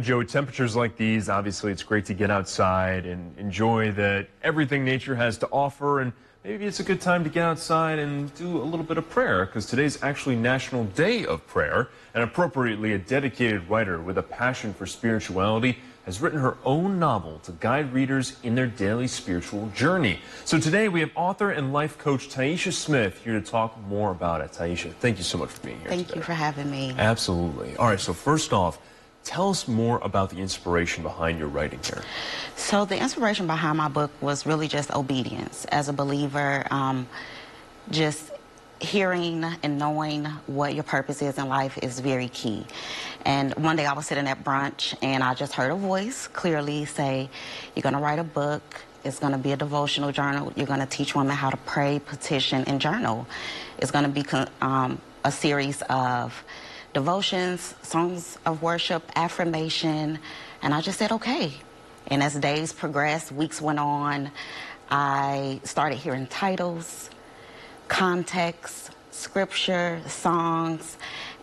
Joe, with temperatures like these, obviously it's great to get outside and enjoy everything nature has to offer. And maybe it's a good time to get outside and do a little bit of prayer, because today's actually National Day of Prayer. And appropriately, a dedicated writer with a passion for spirituality has written her own novel to guide readers in their daily spiritual journey. So today we have author and life coach Taisha Smith here to talk more about it. Taisha, thank you so much for being here Thank today. you for having me. Absolutely. All right, so first off, tell us more about the inspiration behind your writing here. So the inspiration behind my book was really just obedience. As a believer, just hearing and knowing what your purpose is in life is very key. And one day I was sitting at brunch and I just heard a voice clearly say, you're going to write a book. It's going to be a devotional journal. You're going to teach women how to pray, petition, and journal. It's going to be a series of devotions, songs of worship, affirmation, and I just said, okay. And as days progressed, weeks went on, I started hearing titles, context, scripture, songs,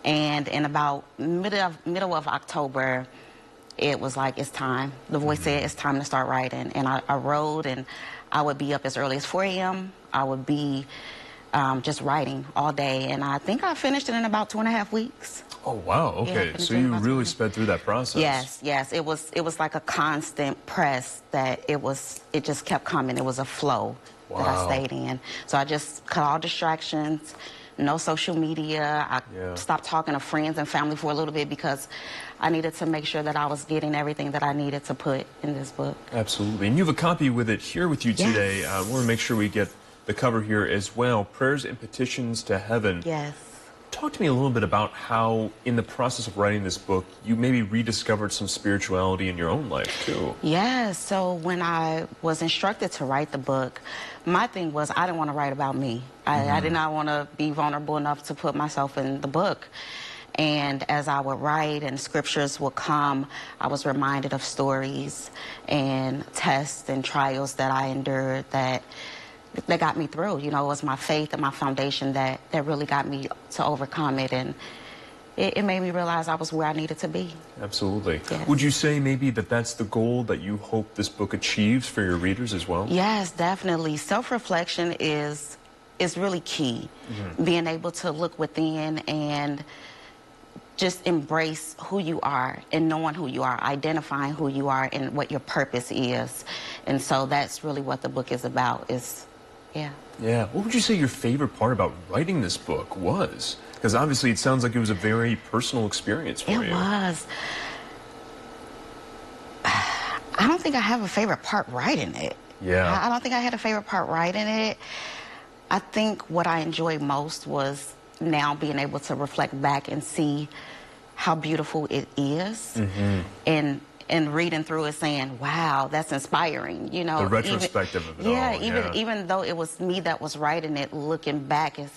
and in about middle of October, it was like, it's time. The voice said, it's time to start writing. And I wrote, and I would be up as early as 4 a.m. I would be just writing all day, and I think I finished it in about 2.5 weeks. Oh wow! Okay, Yeah, so you really sped through that process. Yes. It was like a constant press that it just kept coming. It was a flow that I stayed in. So I just cut all distractions, no social media. I stopped talking to friends and family for a little bit because I needed to make sure that I was getting everything that I needed to put in this book. Absolutely, and you have a copy with it here with you today. I want to make sure we get the cover here as well. Prayers and Petitions to Heaven. Yes. Talk to me a little bit about how, in the process of writing this book, you maybe rediscovered some spirituality in your own life, too. Yes. So when I was instructed to write the book, my thing was I didn't want to write about me. I did not want to be vulnerable enough to put myself in the book. And as I would write and scriptures would come, I was reminded of stories and tests and trials that I endured that got me through. You know, it was my faith and my foundation that really got me to overcome it, and it made me realize I was where I needed to be. Absolutely. Yes. Would you say maybe that's the goal that you hope this book achieves for your readers as well? Yes, definitely. Self-reflection is really key. Being able to look within and just embrace who you are and knowing who you are, identifying who you are and what your purpose is. And so that's really what the book is about. Yeah. What would you say your favorite part about writing this book was? Because obviously it sounds like it was a very personal experience for you. It was. I don't think I have a favorite part writing it. Yeah. I don't think I had a favorite part writing it. I think what I enjoyed most was now being able to reflect back and see how beautiful it is. And reading through it saying, wow, that's inspiring, you know. The retrospective of it all. Even though it was me that was writing it, looking back, it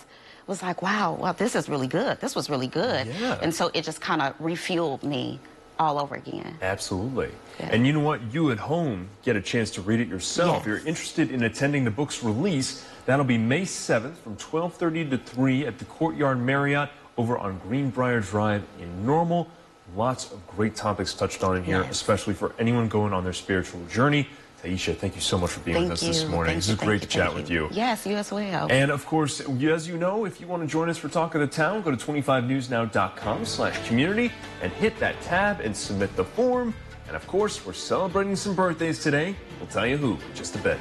was like, wow, this is really good. This was really good. Yeah. And so it just kind of refueled me all over again. Absolutely. Yeah. And you know what? You at home get a chance to read it yourself. Yes. If you're interested in attending the book's release, that'll be May 7th from 12:30 to 3 at the Courtyard Marriott over on Greenbrier Drive in Normal. Lots of great topics touched on in here, especially for anyone going on their spiritual journey. Taisha, thank you so much for being with us this morning. This is great to chat with you. Yes, you as well. And of course, as you know, if you want to join us for Talk of the Town, go to 25newsnow.com/community and hit that tab and submit the form. And of course, we're celebrating some birthdays today. We'll tell you who in just a bit.